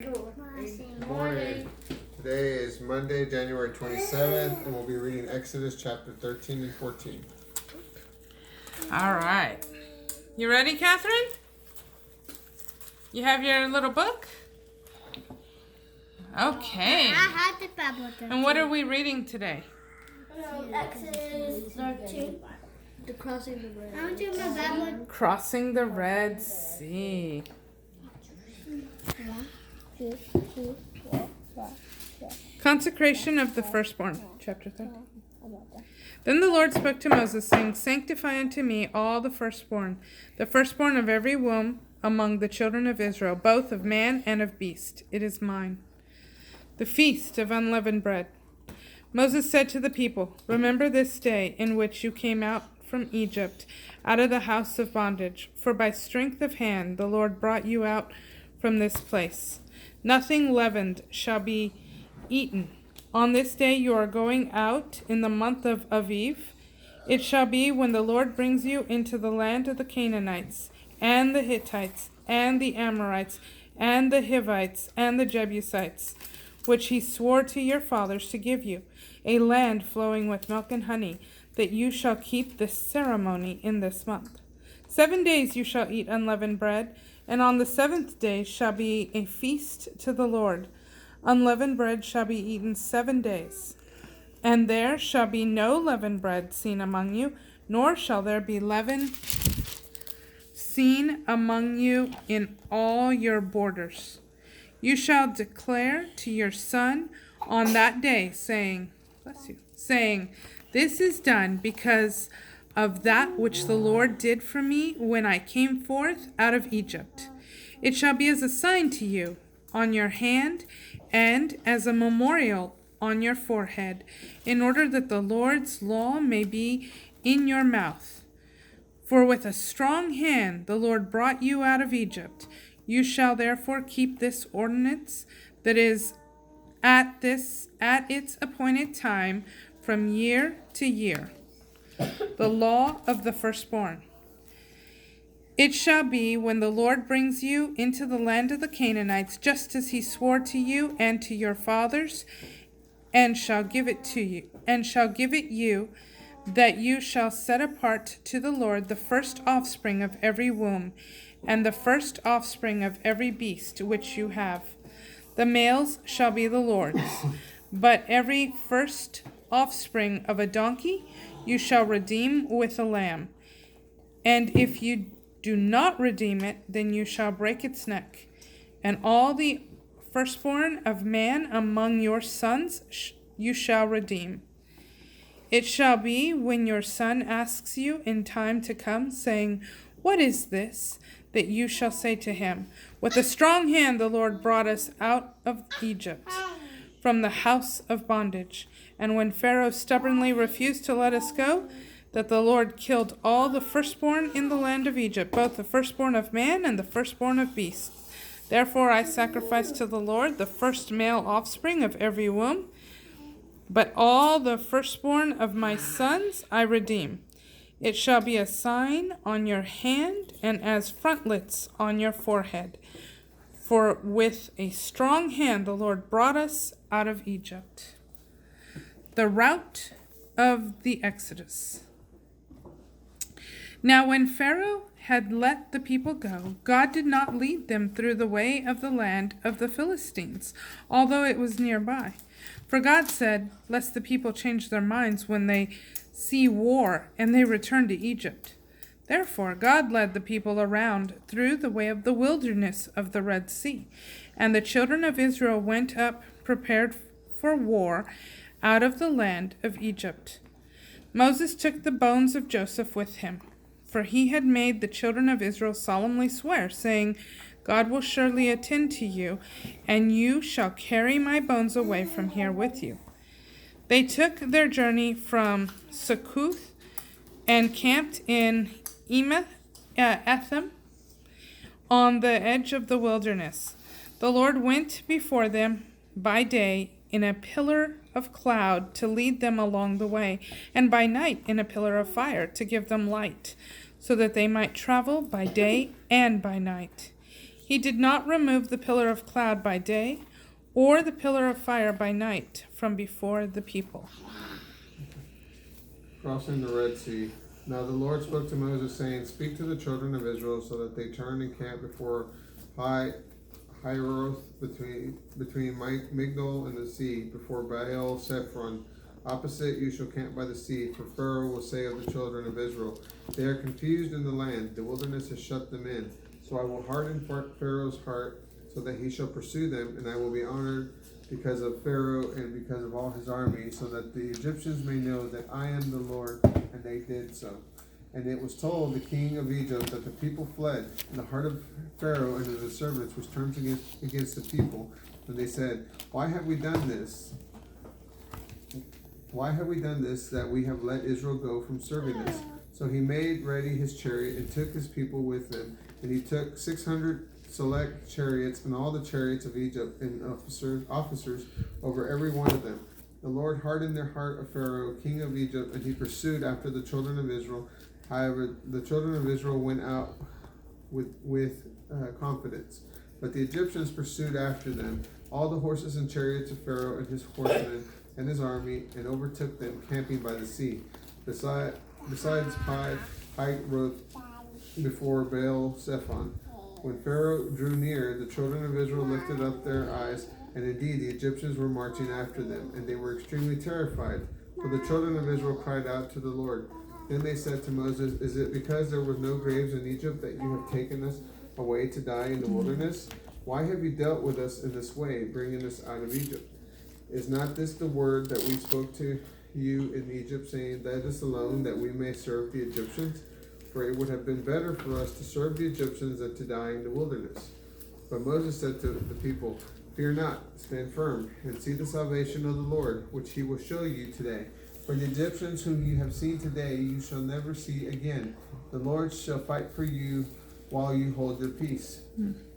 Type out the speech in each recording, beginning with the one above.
Good morning. Today is Monday, January 27th, and we'll be reading Exodus chapter 13 and 14. All right. You ready, Catherine? You have your little book? Okay. I had the Bible. And what are we reading today? Exodus 13. The crossing the Red. I'm doing my Bible. Crossing the Red Sea. Consecration of the firstborn, chapter 13. Then the Lord spoke to Moses, saying, Sanctify unto me all the firstborn of every womb among the children of Israel, both of man and of beast. It is mine. The feast of unleavened bread. Moses said to the people, Remember this day in which you came out from Egypt, out of the house of bondage. For by strength of hand the Lord brought you out from this place. Nothing leavened shall be eaten. On this day you are going out in the month of Aviv. It shall be when the Lord brings you into the land of the Canaanites, and the Hittites, and the Amorites, and the Hivites, and the Jebusites, which he swore to your fathers to give you, a land flowing with milk and honey, that you shall keep this ceremony in this month. 7 days you shall eat unleavened bread, and on the seventh day shall be a feast to the Lord. Unleavened bread shall be eaten 7 days. And there shall be no leavened bread seen among you, nor shall there be leaven seen among you in all your borders. You shall declare to your son on that day, saying, This is done because of that which the Lord did for me when I came forth out of Egypt. It shall be as a sign to you on your hand and as a memorial on your forehead, in order that the Lord's law may be in your mouth. For with a strong hand the Lord brought you out of Egypt. You shall therefore keep this ordinance that is at its appointed time from year to year, the law of the firstborn. It shall be when the Lord brings you into the land of the Canaanites, just as he swore to you and to your fathers, and shall give it you, that you shall set apart to the Lord the first offspring of every womb, and the first offspring of every beast which you have. The males shall be the Lord's, but every first offspring of a donkey you shall redeem with a lamb. And if you do not redeem it, then you shall break its neck. And all the firstborn of man among your sons you shall redeem. It shall be when your son asks you in time to come, saying, What is this? That you shall say to him, With a strong hand the Lord brought us out of Egypt, from the house of bondage. And when Pharaoh stubbornly refused to let us go, that the Lord killed all the firstborn in the land of Egypt, both the firstborn of man and the firstborn of beast. Therefore I sacrifice to the Lord the first male offspring of every womb, but all the firstborn of my sons I redeem. It shall be a sign on your hand and as frontlets on your forehead. For with a strong hand the Lord brought us out of Egypt. The route of the Exodus. Now when Pharaoh had let the people go, God did not lead them through the way of the land of the Philistines, although it was nearby. For God said, Lest the people change their minds when they see war, and they return to Egypt. Therefore God led the people around through the way of the wilderness of the Red Sea, and the children of Israel went up prepared for war out of the land of Egypt. Moses took the bones of Joseph with him, for he had made the children of Israel solemnly swear, saying, God will surely attend to you, and you shall carry my bones away from here with you. They took their journey from Succoth and camped in Etham on the edge of the wilderness. The Lord went before them by day in a pillar of cloud to lead them along the way, and by night in a pillar of fire to give them light, so that they might travel by day and by night. He did not remove the pillar of cloud by day or the pillar of fire by night from before the people. Crossing the Red Sea. Now the Lord spoke to Moses, saying, Speak to the children of Israel, so that they turn and camp before Hiroth between Migdol and the sea, before Baal Zephon. Opposite you shall camp by the sea, for Pharaoh will say of the children of Israel, They are confused in the land, the wilderness has shut them in. So I will harden Pharaoh's heart, so that he shall pursue them, and I will be honored because of Pharaoh and because of all his army, so that the Egyptians may know that I am the Lord. And they did so. And it was told the king of Egypt that the people fled, and the heart of Pharaoh and of his servants was turned against the people. And they said, Why have we done this? Why have we done this, that we have let Israel go from serving us? So he made ready his chariot and took his people with him. And he took 600 select chariots and all the chariots of Egypt and officers over every one of them. The Lord hardened the heart of Pharaoh, king of Egypt, and he pursued after the children of Israel. However, the children of Israel went out with confidence. But the Egyptians pursued after them, all the horses and chariots of Pharaoh and his horsemen and his army, and overtook them, camping by the sea. Besides Hiroth before Baal Zephon. When Pharaoh drew near, the children of Israel lifted up their eyes, and indeed the Egyptians were marching after them, and they were extremely terrified. For the children of Israel cried out to the Lord. Then they said to Moses, Is it because there was no graves in Egypt that you have taken us away to die in the wilderness? Why have you dealt with us in this way, bringing us out of Egypt? Is not this the word that we spoke to you in Egypt, saying, Let us alone, that we may serve the Egyptians? For it would have been better for us to serve the Egyptians than to die in the wilderness. But Moses said to the people, Fear not, stand firm, and see the salvation of the Lord, which he will show you today. For the Egyptians whom you have seen today, you shall never see again. The Lord shall fight for you while you hold your peace.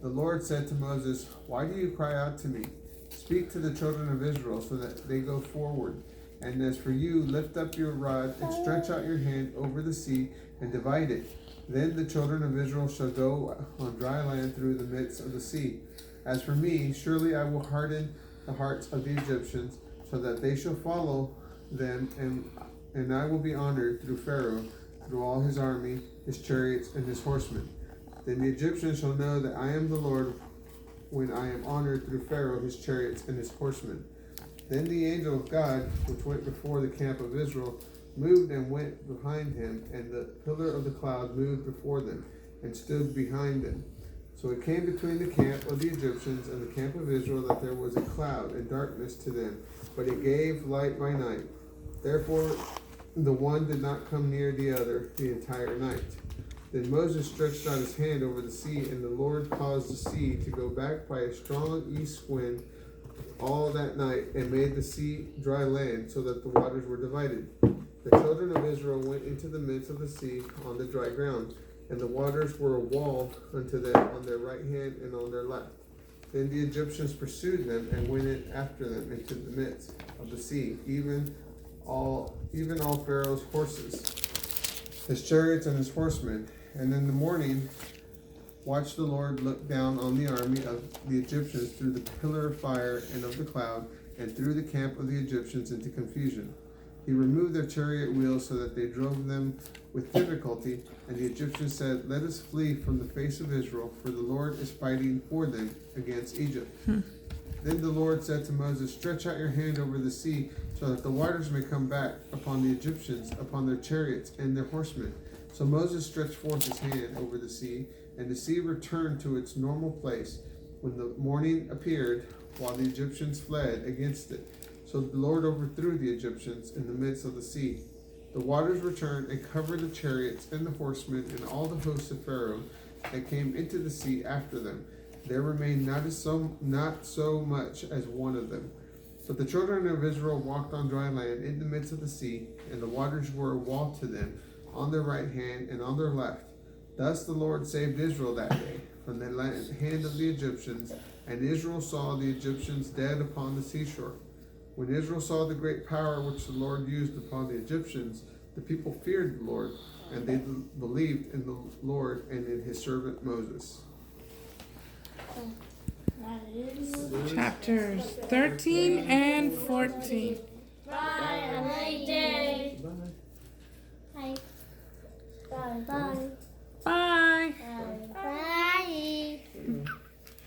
The Lord said to Moses, Why do you cry out to me? Speak to the children of Israel, so that they go forward. And as for you, lift up your rod and stretch out your hand over the sea and divide it. Then the children of Israel shall go on dry land through the midst of the sea. As for me, surely I will harden the hearts of the Egyptians, so that they shall follow them, and I will be honored through Pharaoh, through all his army, his chariots, and his horsemen. Then the Egyptians shall know that I am the Lord, when I am honored through Pharaoh, his chariots, and his horsemen. Then the angel of God, which went before the camp of Israel, moved and went behind him, and the pillar of the cloud moved before them, and stood behind them. So it came between the camp of the Egyptians and the camp of Israel, that there was a cloud and darkness to them, but it gave light by night. Therefore the one did not come near the other the entire night. Then Moses stretched out his hand over the sea, and the Lord caused the sea to go back by a strong east wind all that night, and made the sea dry land, so that the waters were divided. The children of Israel went into the midst of the sea on the dry ground, and the waters were a wall unto them on their right hand and on their left. Then the Egyptians pursued them and went in after them into the midst of the sea, even all Pharaoh's horses, his chariots, and his horsemen. And in the morning watched the Lord look down on the army of the Egyptians through the pillar of fire and of the cloud, and threw the camp of the Egyptians into confusion. He removed their chariot wheels, so that they drove them with difficulty. And the Egyptians said, Let us flee from the face of Israel, for the Lord is fighting for them against Egypt. Then the Lord said to Moses, Stretch out your hand over the sea, so that the waters may come back upon the Egyptians, upon their chariots and their horsemen. So Moses stretched forth his hand over the sea, and the sea returned to its normal place when the morning appeared, while the Egyptians fled against it. So the Lord overthrew the Egyptians in the midst of the sea. The waters returned and covered the chariots and the horsemen and all the hosts of Pharaoh that came into the sea after them. There remained not so much as one of them. But the children of Israel walked on dry land in the midst of the sea, and the waters were a wall to them on their right hand and on their left. Thus the Lord saved Israel that day from the hand of the Egyptians, and Israel saw the Egyptians dead upon the seashore. When Israel saw the great power which the Lord used upon the Egyptians, the people feared the Lord, and they believed in the Lord and in his servant Moses. Chapters 13 and 14.